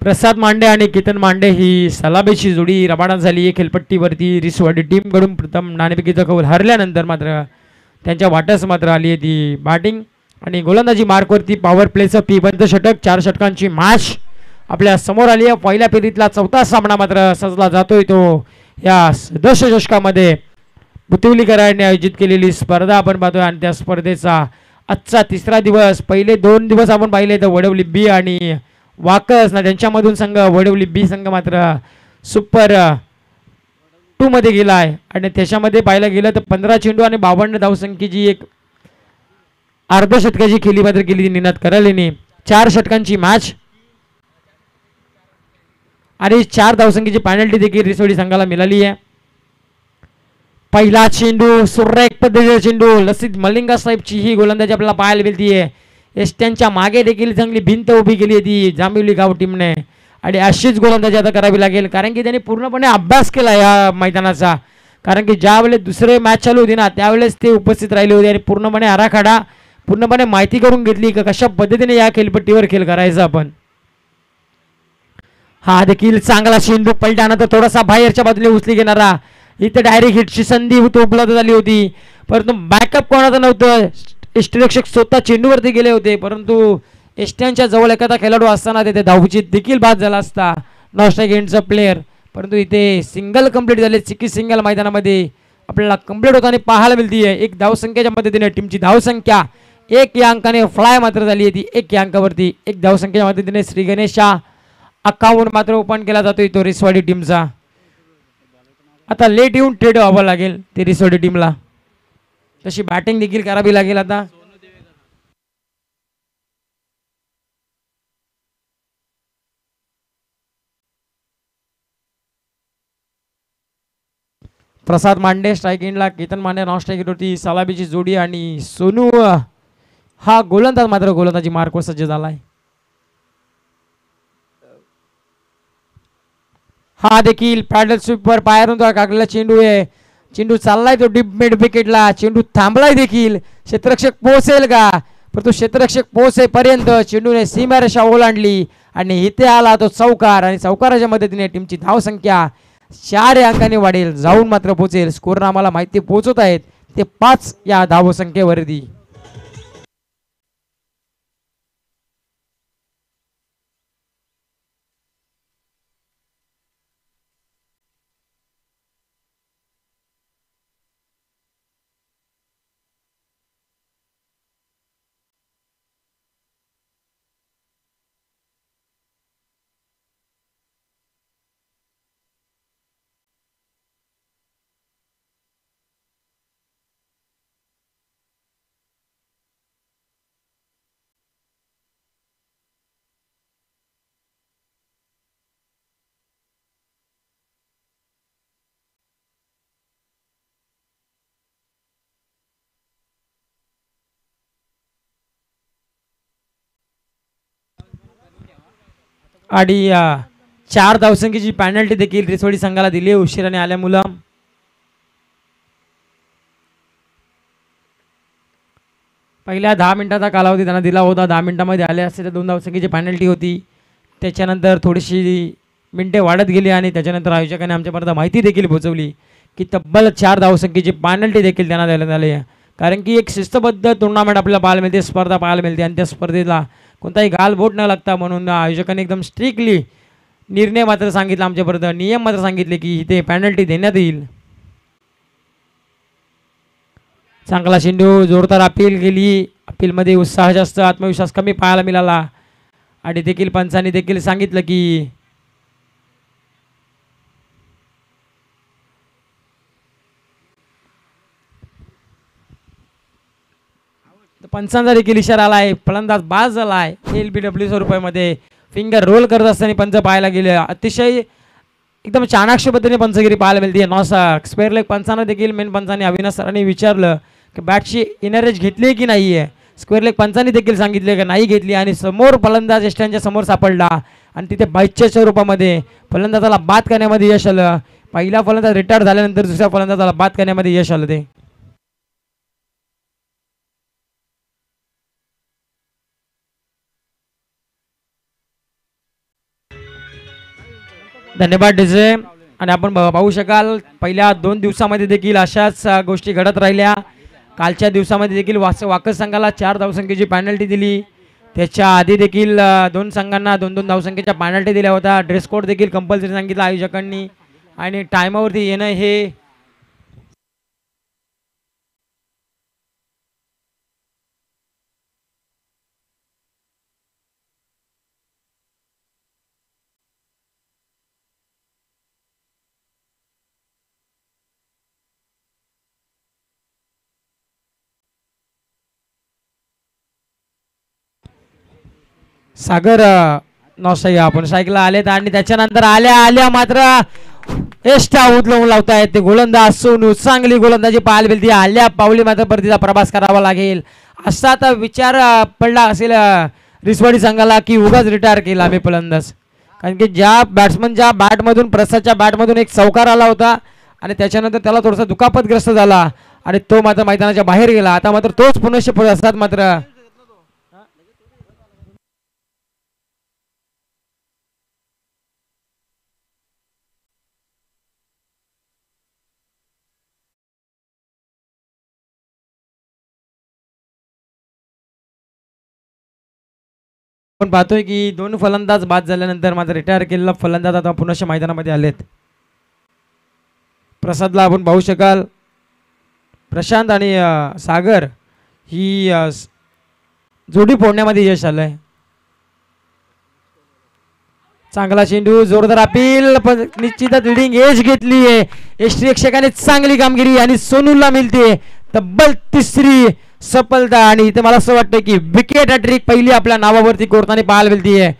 प्रसाद मांडे आणि केतन मांडे ही सलामीची जोडी रवाना झाली आहे खेळपट्टीवरती. रिसवाडी टीमकडून प्रथम नाणेफेकीचा कौल हरल्यानंतर मात्र त्यांच्या वाट्यास मात्र आली आहे ती बॅटिंग आणि गोलंदाजी मार्कवरती पॉवर प्लेचं पिबंद षटक. 4 षटकांची मॅच आपल्या समोर आली आहे. पहिल्या फेरीतला चौथा सामना मात्र सजला जातोय तो या सदस्य चषकामध्ये बुतिवलीकरांनी आयोजित केलेली स्पर्धा आपण पाहतोय आणि त्या स्पर्धेचा आजचा तिसरा दिवस. पहिले 2 दिवस आपण पाहिले तर वडवली बी आणि वाकस ना त्यांच्यामधून संघ वडवली बी संघ मात्र सुपर 2 मध्ये गेला आहे आणि त्याच्यामध्ये पाहायला गेलं तर 15 चेंडू आणि 52 धावसंख्येची एक अर्धशतकाची खेळी मात्र केली निनाद करालेने. 4 षटकांची मॅच आणि 4 धावसंख्येची पेनल्टी देखील रिसोडी संघाला मिळाली आहे. पहिला चेंडू सुरेख पद्धतीचा चेंडू लसित मलिंगा साहेबची ही गोलंदाजी आपल्याला पाहायला मिळतीये. एसट्यांच्या मागे देखील चांगली भिंत उभी केली होती जांभिवली गाव टीमने आणि अशीच गोलंदाजी आता करावी लागेल कारण की त्यांनी पूर्णपणे अभ्यास केला या मैदानाचा. कारण की ज्यावेळेस दुसरे मॅच चालू होती ना त्यावेळेस ते उपस्थित राहिले होते आणि पूर्णपणे आराखडा पूर्णपणे माहिती करून घेतली की कशा पद्धतीने या खेळपट्टीवर खेळ करायचा आपण. हा देखील चांगला चेंडू पलटानंतर थोडासा बाहेरच्या बाजूने उचली घेणारा. इथे डायरेक्ट हिटची संधी उपलब्ध झाली होती परंतु बॅकअप कोणाचं नव्हतं. यष्टीरक्षक स्वतः चेंडूवरती गेले होते परंतु एसट्यांच्या जवळ एखादा खेळाडू असताना तिथे धावची देखील बाद झाला असता नॉस्ट्राईक एंडचा प्लेअर. परंतु इथे सिंगल कंप्लीट झाले. चिकी सिंगल मैदानामध्ये आपल्याला कंप्लीट होताना पाहायला मिळते. 1 धावसंख्येच्या मदतीने टीमची धावसंख्या 1 या अंकाने फ्लाय मात्र झाली आहे ती 1 या अंकावरती. 1 धावसंख्येच्या मदतीने श्री गणेशा अकाउंट मात्र ओपन केला जातोय तो रिसवाडी टीमचा. आता लेट येऊन ट्रेड व्हावं लागेल ते रिसोडी टीमला. तशी बॅटिंग देखील करावी लागेल आता. प्रसाद मांडे स्ट्राईक एंडला, केतन मांडे नॉन स्ट्राईक होती. सलाबीची जोडी आणि सोनू हा गोलंदाज मात्र गोलंदाजी मार्कवर सज्ज झालाय. हा देखील पॅडल स्वीपवर पायारून काढलेला चेंडू आहे. चेंडू चाललाय तो डीप मिड विकेटला. चेंडू थांबलाय देखील. क्षेत्ररक्षक पोहोचेल का परंतु क्षेत्ररक्षक पोहोचेपर्यंत चेंडूने सीमारेषा ओलांडली आणि इथे आला तो चौकार आणि चौकाराच्या मदतीने टीमची धावसंख्या 4 या अंकाने वाढेल. जाऊन मात्र पोहोचेल. स्कोर आम्हाला माहिती पोहोचत आहेत ते 5 या धावसंख्येवरती. आणि 4 धावसंख्येची पॅनल्टी देखील रिसोडी संघाला दिली उशिराने आल्यामुळे. पहिल्या 10 मिनिटाचा कालावधी त्यांना दिला होता. 10 मिनिटांमध्ये आले असते तर 2 धावसंख्येची पॅनल्टी होती. त्याच्यानंतर थोडीशी मिनिटे वाढत गेली आणि त्याच्यानंतर आयोजकांनी आमच्यापर्यंत माहिती देखील पोहोचवली की तब्बल 4 धावसंख्येची पॅनल्टी देखील त्यांना देण्यात आली आहे. कारण की एक शिस्तबद्ध टुर्नामेंट आपल्याला पाहायला मिळते, स्पर्धा पाहायला मिळते आणि त्या स्पर्धेला कोणताही गालबोट न लागता म्हणून आयोजकांनी एकदम स्ट्रिक्टली निर्णय मात्र सांगितला, आमच्यापर्यंत नियम मात्र सांगितले की इथे पॅनल्टी देण्यात येईल. चांगला चेंडू, जोरदार अपील केली. अपीलमध्ये उत्साह जास्त, आत्मविश्वास कमी पाहायला मिळाला आणि देखील पंचांनी देखील सांगितलं की पंचांचा देखील इशारा आला आहे. फलंदाज बाद झाला आहे. LBW स्वरूपामध्ये फिंगर रोल करत असताना पंच पाहायला गेले. अतिशय एकदम चाणाक्ष पद्धतीने पंचगिरी पाहायला मिळते. स्क्वेअर लेग पंचांना देखील मेन पंचांनी अविनाश सरांनी विचारलं की बॅटची इनरेज घेतली की नाही आहे. स्क्वेअर लेग पंचांनी देखील सांगितले की नाही घेतली आणि समोर फलंदाज यष्ट्यांच्या समोर सापडला आणि तिथे बाईच्या स्वरूपामध्ये फलंदाजाला बाद करण्यामध्ये यश आलं. पहिला फलंदाज रिटायर झाल्यानंतर दुसऱ्या फलंदाजाला बाद करण्यामध्ये यश आलं. ते धन्यवाद डीजे. आणि आपण पाहू शकाल पहिल्या 2 दिवसामध्ये देखील अशाच गोष्टी घडत राहिल्या. कालच्या दिवसामध्ये देखील वाकस संघाला 4 धावसंख्येची पॅनल्टी दिली. त्याच्या आधी देखील 2 संघांना 2-2 धावसंख्येच्या पॅनल्टी दिल्या होत्या. ड्रेस कोड देखील कंपल्सरी सांगितलं आयोजकांनी. आणि टायमावरती येणं हे सागर नौसाई आपण सायकला आलेत आणि त्याच्यानंतर आल्या मात्र एस्टा उचलून लावतायत ते गोलंदाज सोनू. चांगली गोलंदाजी पाहायला मिळते. आल्या पावली मात्र परतीचा प्रवास करावा लागेल असा आता विचार पडला असेल रिसवाडी संघाला की उगाच रिटायर केला आम्ही फलंदाज. कारण की ज्या बॅट्समनच्या बॅटमधून प्रसादच्या बॅटमधून एक चौकार आला होता आणि त्याच्यानंतर त्याला थोडासा दुखापतग्रस्त झाला आणि तो मात्र मैदानाच्या बाहेर गेला. आता मात्र तोच पुनश्च प्रसाद मात्र आपण पाहतोय की 2 फलंदाज बाद झाल्यानंतर मात्र रिटायर केलेला फलंदाज आता पुनश्च मैदानामध्ये आलेत. प्रसादला आपण पाहू शकाल प्रशांत आणि सागर ही जोडी फोडण्यामध्ये यश आलंय. चांगला चेंडू जोरदार अपील पण निश्चितच लिडिंग एज घेतली आहे. यष्टीरक्षकाने चांगली कामगिरी आणि सोनूला मिळते तब्बल 3री सफलता. आणि इथे मला असं वाटतं की विकेट हॅट्रिक पहिली आपल्या नावावरती कोरताना पाहायला मिळते.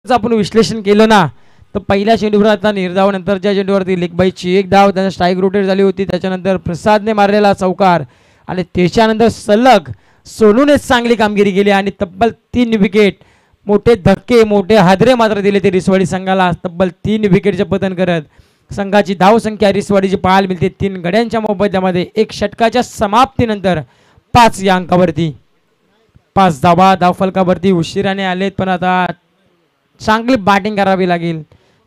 आपण विश्लेषण केलं ना तर पहिल्या चेंडूवर आता निर्धाव नंतरच्या चेंडूवरती लेगबाईची 1 धाव त्यानं स्ट्राईक रोटेट झाली होती. त्याच्यानंतर प्रसादने मारलेला चौकार आणि त्याच्यानंतर सलग सोनूने चांगली कामगिरी केली आणि तब्बल 3 विकेट. मोठे धक्के मोठे हादरे मात्र दिले ते रिसवाडी संघाला. तब्बल 3 विकेटचे पतन करत संघाची धावसंख्या रिसवाडीची पाहायला मिळते 3 गड्यांच्या मोबदल्यामध्ये 1 षटकाच्या समाप्तीनंतर 5 या अंकावरती 5 धावफलकावरती उशिराने आलेत. पण आता चांगली बॅटिंग करावी लागेल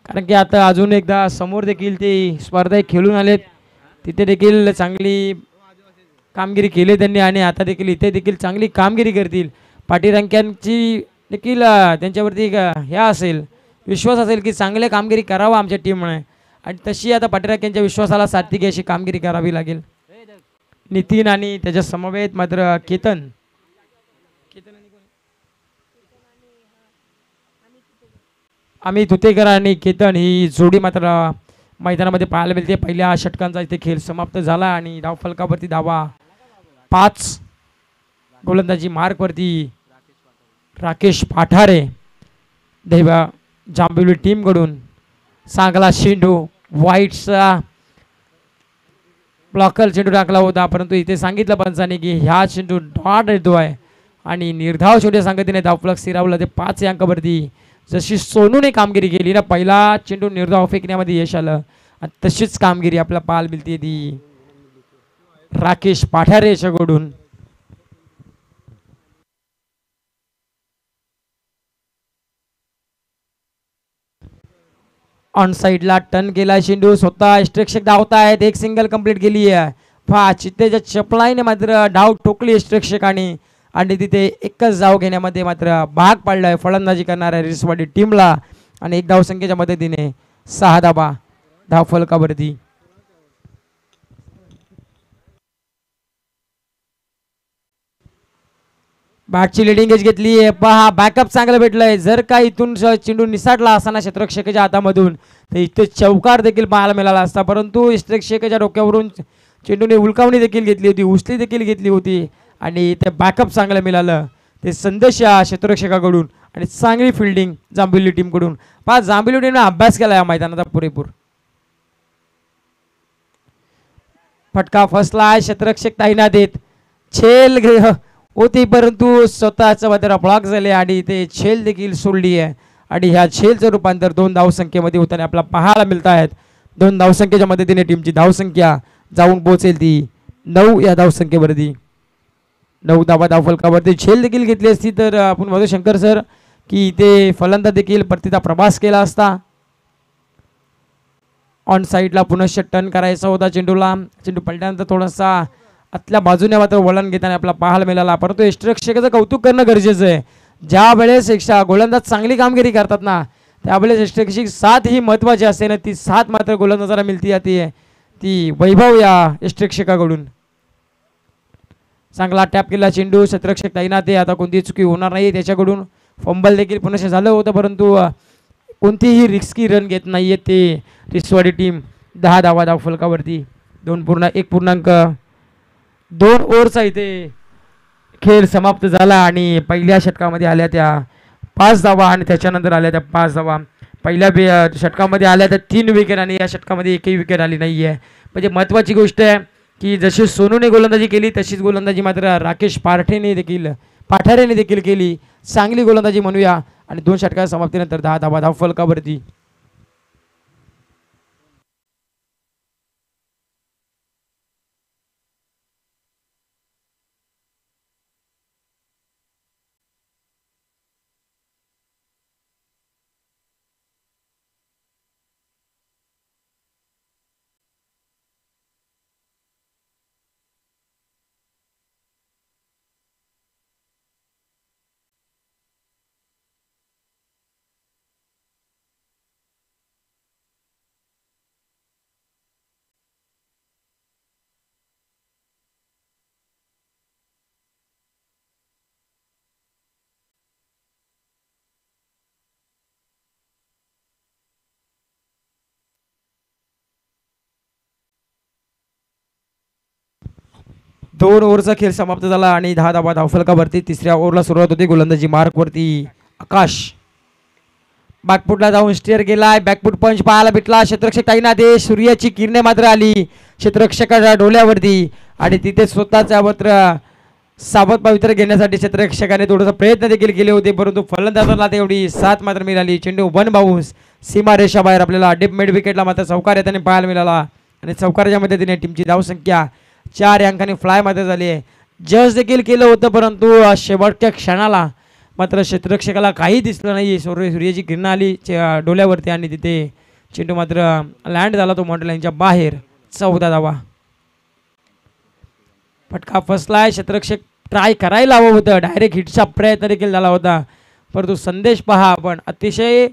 कारण की आता अजून एकदा समोर देखील ते स्पर्धा खेळून आलेत. तिथे देखील चांगली कामगिरी केली त्यांनी आणि आता देखील इथे देखील चांगली कामगिरी करतील. पाठीरांक्यांची देखील त्यांच्यावरती ह्या असेल विश्वास असेल की चांगली कामगिरी करावा आमच्या टीमने आणि तशी आता पाठीरांक्यांच्या विश्वासाला सार्थकी अशी कामगिरी करावी लागेल. नितीन आणि त्याच्या समवेत मात्र केतन आम्ही तुतेकर आणि केतन ही जोडी मात्र मैदानामध्ये पाहायला मिळते. पहिल्या षटकांचा इथे खेळ समाप्त झाला आणि धावफलकावरती धावा 5 गोलंदाजी मार्कवरती राकेश पाठारे देवा जांभिवली टीमकडून चांगला चेंडू व्हाईटचा ब्लॉकर चेंडू टाकला होता परंतु इथे सांगितलं पंचाने की ह्या चेंडू डॉट येतो आहे आणि निर्धाव शेवटी सांगतीने धावफलक स्थिरावला ते 5 या अंकावरती. जशी सोनूने कामगिरी केली ना पहिला चेंडू निर्धाव फेकण्यामध्ये यश आलं आणि तशीच कामगिरी आपल्याला पाहायला मिळते ती राकेश पाठारे याच्याकडून. ऑन साइडला टर्न केला चेंडू स्वतः यष्टीरक्षक धावतायत 1 सिंगल कंप्लीट केली आहे. चित्तेच्या चपलाईने मात्र डाव ठोकली यष्टीरक्षकाने आणि तिथे एकच धाव घेण्यामध्ये मात्र भाग पाडलाय फलंदाजी करणाऱ्या रिसवाडी टीमला आणि 1 धावसंख्येच्या मदतीने 6 धावा धावफलकावरती. बॅटची लिडिंग एज घेतली आहे. पहा बॅकअप चांगलं भेटलंय. जर का इथून चेंडू निसाटला असताना क्षेत्ररक्षकाच्या हातामधून तर इथे चौकार देखील पाहायला मिळाला असता परंतु क्षेत्ररक्षकाच्या डोक्यावरून चेंडूने उलकावणी देखील घेतली होती उचली देखील घेतली होती आणि ते बॅकअप चांगलं मिळालं ते संदेश या क्षेत्ररक्षकाकडून आणि चांगली फिल्डिंग जांभिवली टीमकडून. पहा जांभिवली टीमने अभ्यास केला या मैदानाचा पुरेपूर. फटका फसला क्षेत्ररक्षक ताईना देत छेल होती, परंतु स्वतःचा मात्र ब्लॉक झाले आणि ते झेल देखील सोडली आहे आणि ह्या झेलचं रूपांतर 2 धावसंख्येमध्ये होताना आपल्याला पाहायला मिळत आहेत. 2 धावसंख्येच्या मदतीने टीमची धावसंख्या जाऊन पोहोचेल ती 9 या धावसंख्येवरती. 9 धावफलकावरती झेल देखील घेतली असती तर आपण म्हणतो शंकर सर की ते फलंदाज देखील परतीचा प्रवास केला असता. ऑन साईडला पुनश्च टर्न करायचा होता चेंडूला. चेंडू पलटल्यानंतर थोडासा आतल्या बाजूने मात्र वळण घेताना आपल्याला पाहायला मिळाला, परंतु यष्टिरक्षकाचं कौतुक करणं गरजेचं आहे. ज्या वेळेस गोलंदाज चांगली कामगिरी करतात ना त्यावेळेस यष्टिरक्षक साथ ही महत्त्वाची असते ना, ती साथ मात्र गोलंदाजाला मिळती जाते ती वैभव या यष्टिरक्षकाकडून. चांगला टॅप केला चेंडू, क्षेत्ररक्षक तैनात आहे, आता कोणतीही चुकी होणार नाही त्याच्याकडून. फंबल देखील पुनश्च झालं होतं, परंतु कोणतीही रिस्की रन घेत नाही आहे ते रिसवाडी टीम. 10 धावफलकावरती 2 ओव्हरचा इथे खेळ समाप्त झाला आणि पहिल्या षटकामध्ये आल्या त्या 5 धावा आणि त्याच्यानंतर आल्या त्या 5 धावा. पहिल्या षटकामध्ये आल्या त्या 3 विकेट आणि या षटकामध्ये एकही विकेट आली नाही आहे. म्हणजे महत्त्वाची गोष्ट आहे की जशी सोनूने गोलंदाजी केली तशीच गोलंदाजी मात्र राकेश पाठारेने देखील केली. चांगली गोलंदाजी म्हणूया आणि 2 षटकाच्या समाप्तीनंतर 10 धावफलकावरती. दोन ओव्हरचा खेळ समाप्त झाला आणि 10 धावफलकावरती. तिसऱ्या ओव्हरला सुरुवात होती. गोलंदाजी मार्कवरती आकाश बॅकफुटला जाऊन स्टेअर गेलाय. बॅकफुट पंच पाहायला भेटला. क्षेत्ररक्षक ताईनाथे सूर्याची किरणे मात्र आली क्षेत्ररक्षकाच्या डोल्यावरती आणि तिथे स्वतःचा मात्र सावध पवित्र घेण्यासाठी क्षेत्ररक्षकाने थोडासा प्रयत्न देखील केले होते, परंतु फलंदाजाला तेवढी साथ मात्र मिळाली. चेंडू 1 बाउन्स सीमा रेषाबाहेर. आपल्याला डिप मिड विकेटला मात्र चौकार येताना पाहायला मिळाला आणि चौकाराच्या मदतीने टीमची धावसंख्या 4 अंकांनी फ्लाय मध्ये झाली आहे. जज देखील केलं होतं, परंतु शेवटच्या क्षणाला मात्र क्षेत्ररक्षकाला काही दिसलं नाही. सूर्याची किरण आली डोल्यावरती आणि तिथे चेंडू मात्र लँड झाला तो मॉडेल लाईनच्या बाहेर. 14 धावा. फटका फसलाय. क्षेत्ररक्षक ट्राय करायला हवं होतं, डायरेक्ट हिटचा प्रयत्न देखील झाला होता, परंतु संदेश पहा आपण अतिशय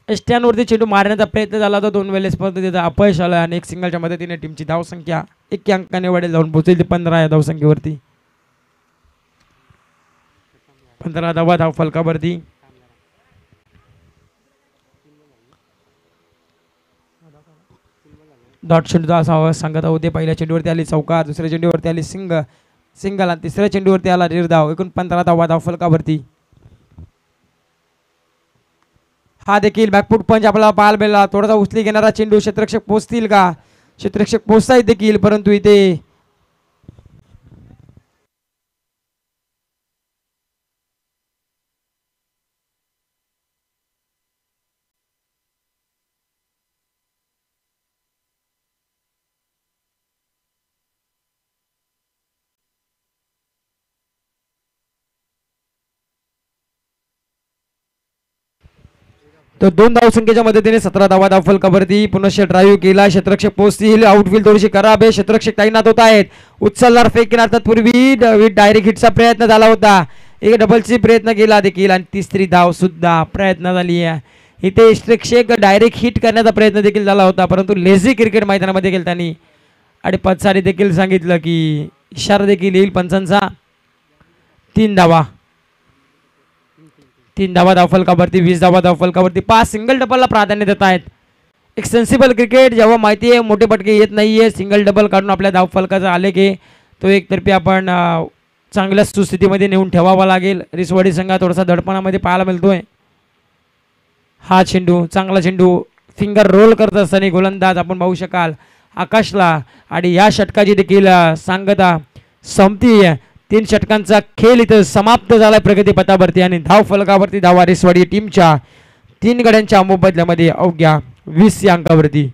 एस्ट्यांवरती चेंडू मारण्याचा प्रयत्न झाला होता 2 वेळेस, परंतु त्याचा अपयश आलं आणि एक सिंगलच्या मदतीने टीमची धावसंख्या 1 अंकाने वाढेल जाऊन पोहोचेल 15 या धावसंख्येवरती. 15 धावा धावफलकावरती. डॉट चेंडूचा असा सांगत होते. पहिल्या चेंडूवरती आली चौकार, दुसऱ्या चेंडूवरती आली सिंगल आणि तिसऱ्या चेंडूवरती आला निर्धाव. एकूण 15 धावा धावफलकावरती. हा देखील बॅकफुट पंच आपल्याला पाहायला मिळाला. थोडासा उचली घेणारा चेंडू. क्षेत्ररक्षक पोहोचतील का? क्षेत्ररक्षक पोहोचतायत देखील, परंतु इथे तो 2 धावसंख्येच्या मदतीने 17 धावा धावफलकावरती. पुनश्च ड्राईव्ह केला. क्षेत्ररक्षक पोहोचतील. आउटफील्ड थोडीशी खराब आहे. क्षेत्ररक्षक तैनात होत आहेत. उचलणार फेक केला तत्पूर्वी डायरेक्ट हिटचा प्रयत्न झाला होता. एक डबलची प्रयत्न केला देखील आणि तिसरी धाव सुद्धा प्रयत्न झाली आहे. इथे क्षेत्ररक्षक डायरेक्ट हिट करण्याचा प्रयत्न देखील झाला होता, परंतु लेझी क्रिकेट मैदानामध्ये गेल त्यांनी आणि पंचाने देखील सांगितलं की इशारा देखील येईल पंचांचा. 3 धावा. 3 धावा धावफलकावरती. 20 धावा धावफलकावरती. 5 सिंगल डबलला प्राधान्य देत आहेत. एक सेन्सिबल क्रिकेट जेव्हा माहिती आहे मोठे पटके येत नाही आहे, सिंगल डबल काढून आपल्या धावफलकाचा आले की तो एकतर्फी आपण चांगल्या सुस्थितीमध्ये नेऊन ठेवावा लागेल. रिसवाडी संघ थोडासा दडपणामध्ये पाहायला मिळतोय. हा चेंडू चांगला चेंडू फिंगर रोल करत असताना गोलंदाज आपण पाहू शकाल आकाशला आणि या षटकाची देखील सांगता संपती 3 षटकांचा खेळ इथं समाप्त झालाय प्रगती पथावरती आणि धाव फलकावरती धावा रिसवाडी टीमच्या 3 गड्यांच्या मोबदल्यामध्ये अवघ्या 20 या अंकावरती.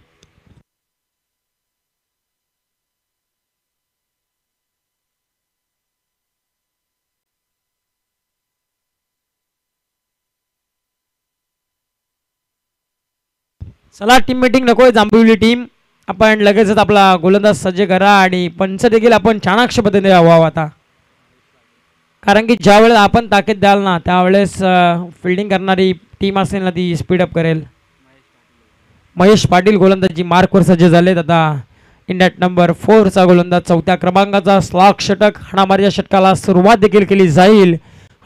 चला टीम मीटिंग नकोय जांभुवली टीम. आपण लगेचच आपला गोलंदाज सज्ज करा आणि पंच देखील आपण चाणाक्ष पद्धतीने व्हावं आता. कारण की ज्या वेळेस आपण ताकीद द्याल ना त्यावेळेस फिल्डिंग करणारी टीम असेल ना ती स्पीडअप करेल. महेश पाटील गोलंदाजी मार्कवर सज्ज झालेत आता. इंडॅट नंबर 4चा गोलंदाज 4थ्या क्रमांकाचा स्लॉक षटक हाणामारीच्या षटकाला सुरुवात देखील केली जाईल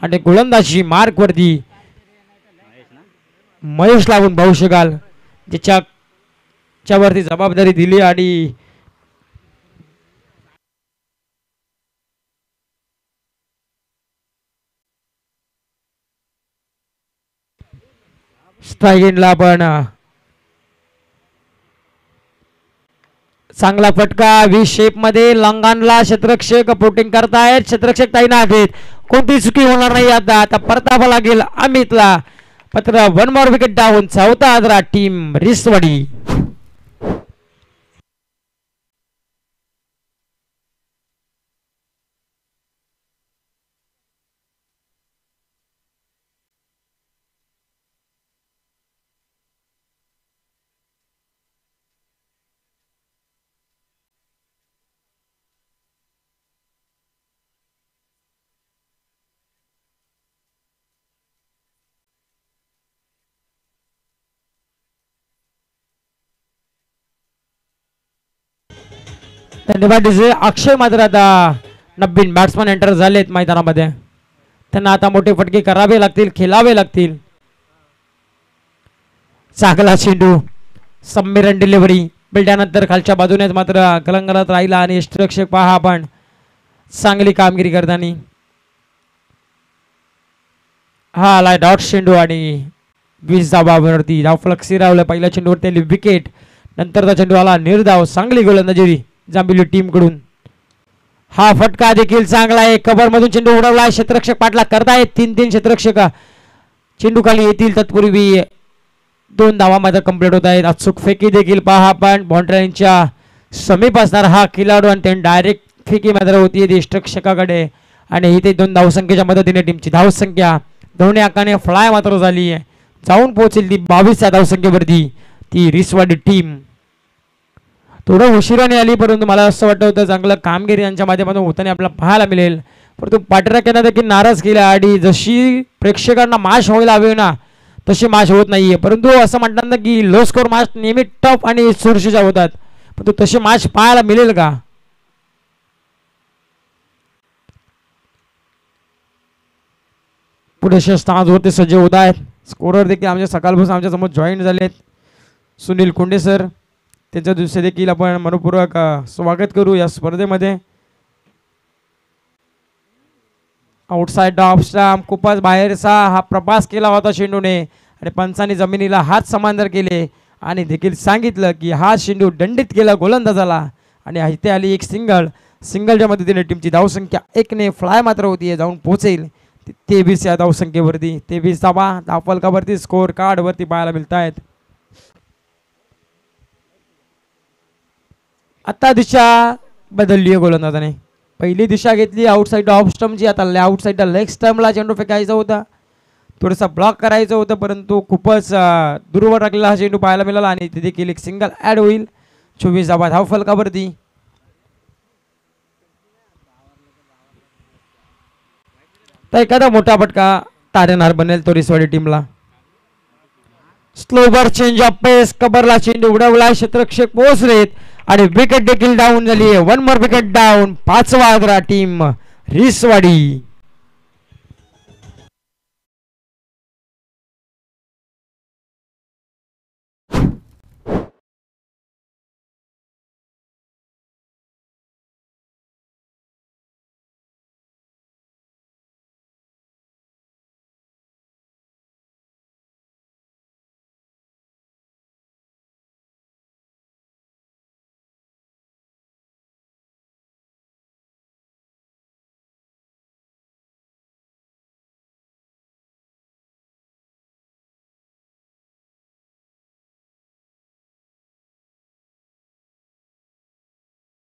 आणि गोलंदाजी मार्कवरती महेश लागून पाहू शकाल ज्याच्यावरती जबाबदारी दिली आणि स्ट्राईक एंडला आपण चांगला फटका व्ही शेप मध्ये लंगानला क्षेत्ररक्षक पोटिंग करतायत. क्षेत्ररक्षक तैनात आहेत. कोणती चुकी होणार नाही आता. आता परतावा लागेल अमितला. पत्र 1 मोर विकेट डाऊन. 4था आदरा टीम रिसवाडी. धन्यवाद. अक्षय मात्र आता नवीन बॅट्समन एंटर झालेत मैदानामध्ये. त्यांना आता मोठे फटके करावे लागतील खेळावे लागतील. चांगला चेंडू समीरन डिलिव्हरी बिल्ड्यानंतर खालच्या बाजूनेच मात्र कलंगलात राहिला आणि यष्टिरक्षक पहा आपण चांगली कामगिरी करताना. हा आलाय डॉट चेंडू आणि 20 धावांवरती धावफलक स्थिरावलं. पहिल्या चेंडूवरती विकेट. नंतरचा चेंडू आला निर्धाव. चांगली गोलंदाजी जांभेली टीम कडून. हा फटका देखील चांगला आहे. कव्हर मधून चेंडू उडवला. क्षेत्ररक्षक पाठला करतायत. 3-3 क्षेत्ररक्षक चेंडू खाली येतील तत्पूर्वी 2 धावा मात्र कंप्लीट होत आहेत. अचूक फेकी देखील पहा आपण बाउंड्रीच्या समीप असणार हा खेळाडू आणि त्यांनी डायरेक्ट फेकी मात्र होती यष्टिरक्षकाकडे आणि इथे 2 धावसंख्येच्या मदतीने टीमची धावसंख्या दोन्ही अंकाने फ्लाय मात्र झाली आहे. जाऊन पोहोचेल ती 22 या धावसंख्येवरती ती रिसवाडी टीम. थोडं उशिराने आली परंतु मला असं वाटतं होतं चांगलं कामगिरी यांच्या माध्यमातून होताना आपल्याला पाहायला मिळेल. परंतु पाठराख्यांना देखील नाराज केला आणि जशी प्रेक्षकांना मॅच व्हायला हवी ना तशी मॅच होत नाहीये. परंतु असं म्हणतात ना की लो स्कोर मॅच नेहमी टफ आणि चुरशीच्या होतात. परंतु तशी मॅच पाहायला मिळेल का. पुढे स्थानावरती सज्ज होत आहेत. स्कोरर देखील आमच्या सकाळपासून आमच्या समोर जॉईन झालेत. सुनील कोंडे सर त्यांच्या दिवशी देखील आपण मनपूर्वक स्वागत करू या स्पर्धेमध्ये. आउटसाइड ऑफ स्टंप खूपच बाहेरचा हा प्रवास केला होता चेंडूने आणि पंचांनी जमिनीला हात समांतर केले आणि देखील सांगितलं की हा चेंडू दंडित केला गोलंदाजाला आणि इथे आली एक सिंगलच्या मदतीने टीमची धावसंख्या 1 ने फ्लाय मात्र होती जाऊन पोहोचेल 23 या धावसंख्येवरती. 23 धावा धावफलकावरती स्कोर कार्ड वरती पाहायला मिळत आहेत. आता दिशा बदलली आहे गोलंदाजाने. पहिली दिशा घेतली आउटसाइड ऑफ स्टंपची. आता आउटसाइडला लेग स्टंपला चेंडू फेकायचा होता. थोडासा ब्लॉक करायचं होतं परंतु खूपच दूरवर टाकलेला हा चेंडू पाहायला मिळाला आणि तिथे देखील एक सिंगल ॲड होईल 24 धावा धावफलकावरती. तर एखादा मोठा फटका तारेनार बनेल तो रिसवाडी टीमला. स्लोवर चेंज ऑफ पेस कबरला चेंडू उडवला. क्षेत्ररक्षक पोहोचलेत आणि विकेट देखील डाऊन झाली आहे. 1 मोर विकेट डाऊन. 5वा आदरा टीम रिसवाडी.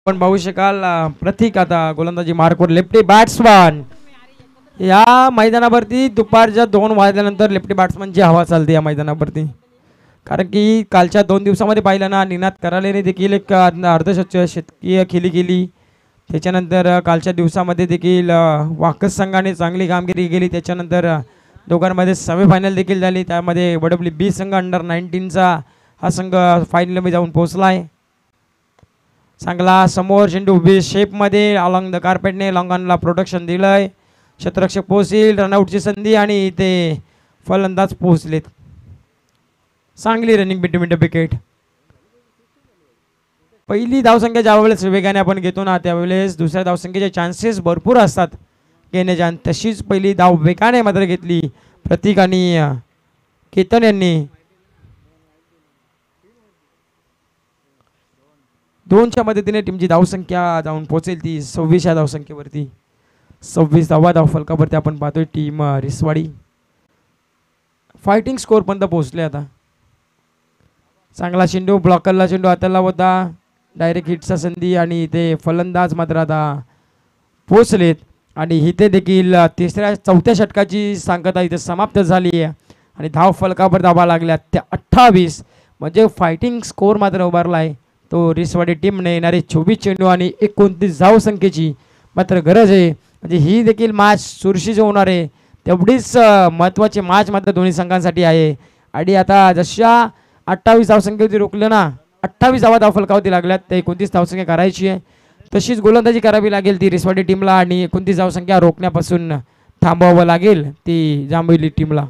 पण पाहू शकाल प्रतीक आता गोलंदाजी मार्कवर लेफ्टी बॅट्समन. या मैदानावरती दुपारच्या 2 वाजल्यानंतर लेफ्टी बॅट्समनची हवा चालते या मैदानावरती. कारण की कालच्या 2 दिवसामध्ये पाहिलं ना, निनाद करालेने देखील एक शतकीय खेळी केली. त्याच्यानंतर कालच्या दिवसामध्ये देखील वाकस संघाने चांगली कामगिरी केली. त्याच्यानंतर दोघांमध्ये सेमीफायनल देखील झाली. त्यामध्ये WB संघ अंडर 19चा हा संघ फायनलमध्ये जाऊन पोहोचला आहे. चांगला समोर चेंडू उभी शेपमध्ये अलॉंग द कार्पेटने लॉंगॉनला प्रोटेक्शन दिलंय. क्षेत्ररक्षक पोहोचतील, रनआउटची संधी आणि ते फलंदाज पोहोचलेत. चांगली रनिंग बिटवीन द विकेट. पहिली धावसंख्या ज्या वेळेस वेगाने आपण घेतो ना, त्यावेळेस दुसऱ्या धावसंख्येचे चान्सेस भरपूर असतात घेण्याच्या. तशीच पहिली धाव वेगाने मात्र घेतली प्रतीक आणि केतन यांनी. 2च्या मदतीने टीमची धावसंख्या जाऊन पोहोचेल ती 26 या धावसंख्येवरती. 26 धावा धावफलकावरती आपण पाहतोय टीम रिसवाडी फायटिंग स्कोर पर्यंत पोहोचले. आता चांगला चेंडू ब्लॉकरला चेंडू हाताला होता. डायरेक्ट हिटचा संधी आणि ते फलंदाज मात्र आता पोचलेत. आणि इथे देखील चौथ्या षटकाची सांगता इथे समाप्त झाली आहे आणि धाव फलकावर धावा लागल्या त्या 28. म्हणजे फायटिंग स्कोर मात्र उभारला आहे तो रिसवाडी टीमने. येणारे 24 चेंडू आणि 29 धाव संख्येची मात्र गरज आहे. म्हणजे ही देखील मॅच चुरशीची होणार आहे. तेवढीच महत्त्वाची मॅच मात्र दोन्ही संघांसाठी आहे. आणि आता जशा 28 धावसंख्येवरती रोखलं ना, 28 धावा धावफलकावरती लागल्यात, ते 29 धावसंख्या करायची आहे. तशीच गोलंदाजी करावी लागेल ती रिसवाडी टीमला आणि 29 धावसंख्या रोखण्यापासून थांबवावं लागेल ती जांभोली टीमला.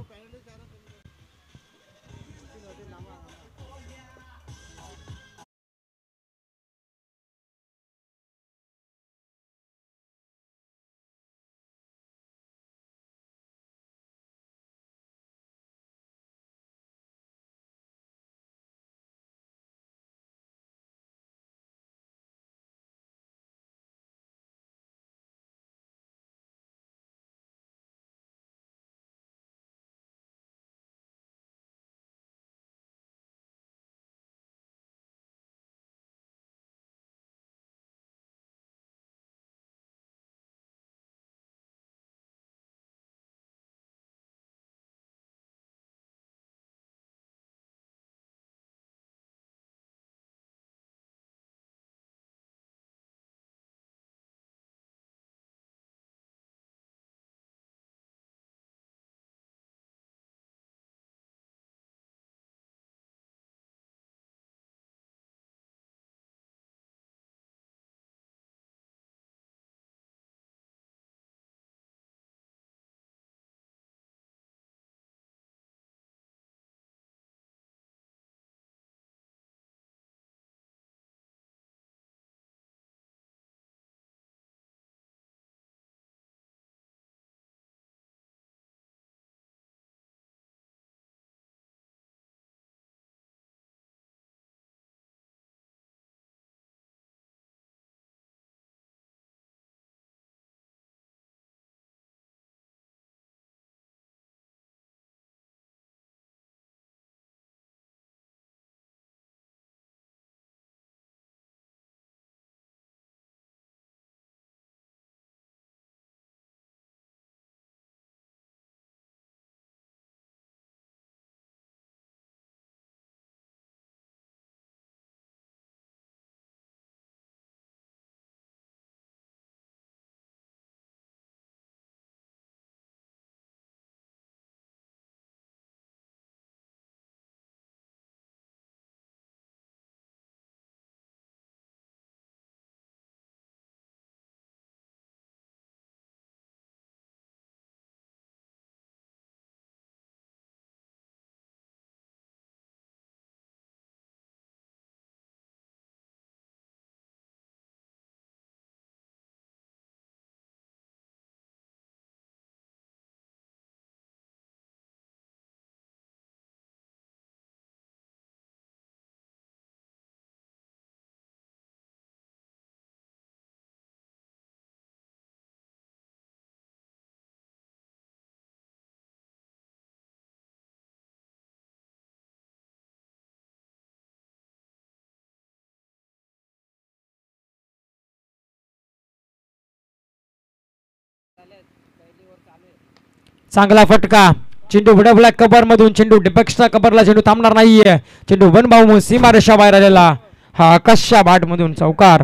चांगला फटका, चेंडू ब्लॅक कबर मधून चेंडू डिपेक्सच्या कबरला चेंडू थांबणार नाहीये. चेंडू वन भाऊ सीमारेषा बाहेर आलेला हा आकाशच्या बाट मधून चौकार.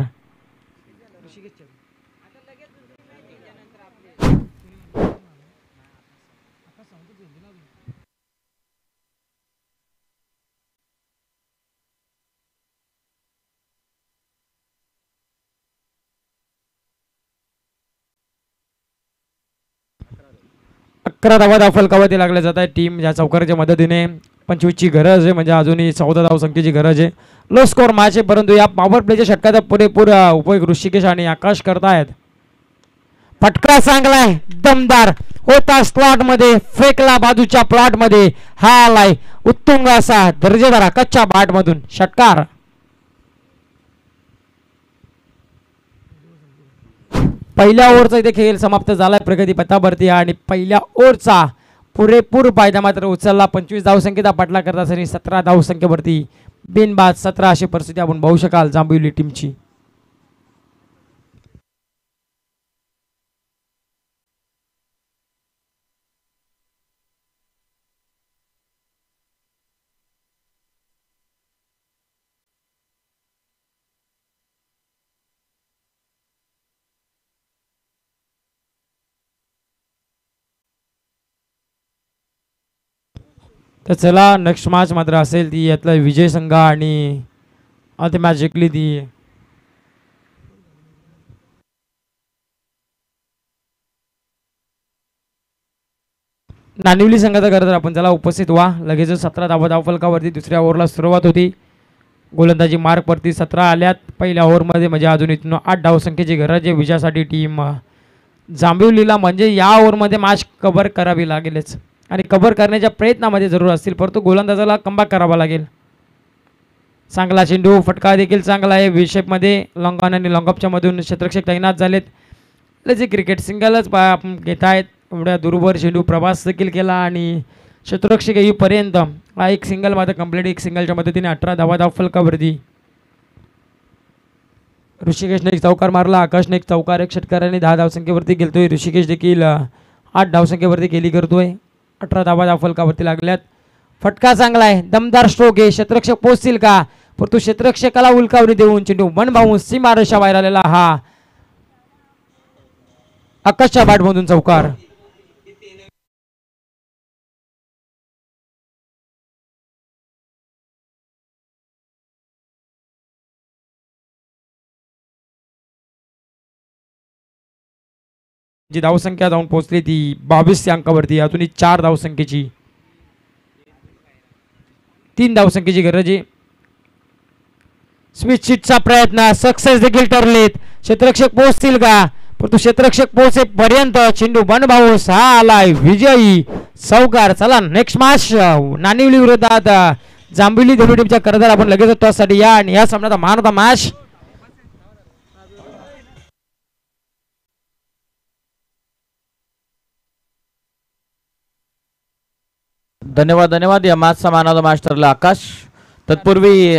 अकरा धावा फलकावरती लागल्या जात आहे टीम या चौकाराच्या मदतीने. 25 ची गरज आहे, म्हणजे अजूनही 14 धाव संख्येची गरज आहे. लो स्कोर मॅच आहे, परंतु या पॉवर प्लेच्या षटकाचा पुरेपूर उपयोग ऋषिकेश आणि आकाश करतायत. फटका चांगलाय, दमदार होता स्लॉट मध्ये, फेकला बाजूच्या प्लॉट मध्ये, हा आलाय उत्तुंग असा दर्जेदार आकाशच्या बाट मधून षटकार. पहिल्या ओव्हरचा इथे खेळ समाप्त झालाय प्रगती पथावरती आणि पहिल्या ओव्हरचा पुरेपूर फायदा मात्र उचलला. 25 धावसंख्येचा पाठला करत असताना 17 धावसंख्येवरती बिनबाद 17 अशी परिस्थिती आपण पाहू शकाल जांभीवली टीमची. तर चला नेक्स्ट मॅच मात्र असेल ती यातला विजय संघ आणि आता मॅच जिंकली ती नानिवली संघाचा खरं तर आपण चला उपस्थित व्हा. लगेच 17 धावा फलकावरती दुसऱ्या ओव्हरला सुरुवात होती. गोलंदाजी मार्कवरती 17 आल्यात पहिल्या ओव्हरमध्ये, म्हणजे अजून इथून 8 धावसंख्येची गरज आहे विजयासाठी टीम जांभिवलीला. म्हणजे या ओव्हरमध्ये मॅच कव्हर करावी लागेलच आणि कव्हर करण्याच्या प्रयत्नामध्ये जरूर असतील, परंतु गोलंदाजाला कमबॅक करावा लागेल. चांगला चेंडू, फटका देखील चांगला आहे व्ही शेपमध्ये. लॉंग ऑन आणि लॉंग ऑफच्या मधून क्षेत्ररक्षक तैनात झालेत. जे क्रिकेट सिंगलच घेत आहेत, एवढ्या दूरवर चेंडू प्रवास देखील केला आणि क्षेत्ररक्षक येईपर्यंत हा एक सिंगल मात्र कंप्लीट. एक सिंगलच्या मदतीने 18 धावा फलकावरती. ऋषिकेशने एक चौकार मारला, आकाशने एक चौकार, एक षटकाराने 10 धावसंख्येवरती गेलतोय. ऋषिकेश देखील 8 धावसंख्येवरती केली करतोय. 18 धावा फलकावरती लागल्यात. फटका चांगला आहे, दमदार स्ट्रोक आहे. क्षेत्ररक्षक पोहोचतील का, परंतु क्षेत्ररक्षकाला उलकावणी देऊन चेंडू वन भाऊ सीमारेषा बाहेर आलेला हा आकाशच्या बॅटमधून चौकार. जी धावसंख्या जाऊन पोहोचली ती 22 अंकावरती. अजूनही 4 धावसंख्येची 3 धावसंख्येची गरज आहे. स्विच शीटचा प्रयत्न सक्सेस देखील ठरलेत. क्षेत्ररक्षक पोहोचतील का, परंतु क्षेत्ररक्षक पोहोचेपर्यंत चेंडू वन भाऊ हा आलाय विजयी चौकार. चला नेक्स्ट मॅच नानिवली विरोधात जांभिवली दोन्ही टीमच्या करदार आपण लगेच टॉससाठी या आणि या सामन्याचा मान होता मॅच. धन्यवाद धन्यवाद. या मॅचचा मान ऑफ द मॅच ठरला आकाश. तत्पूर्वी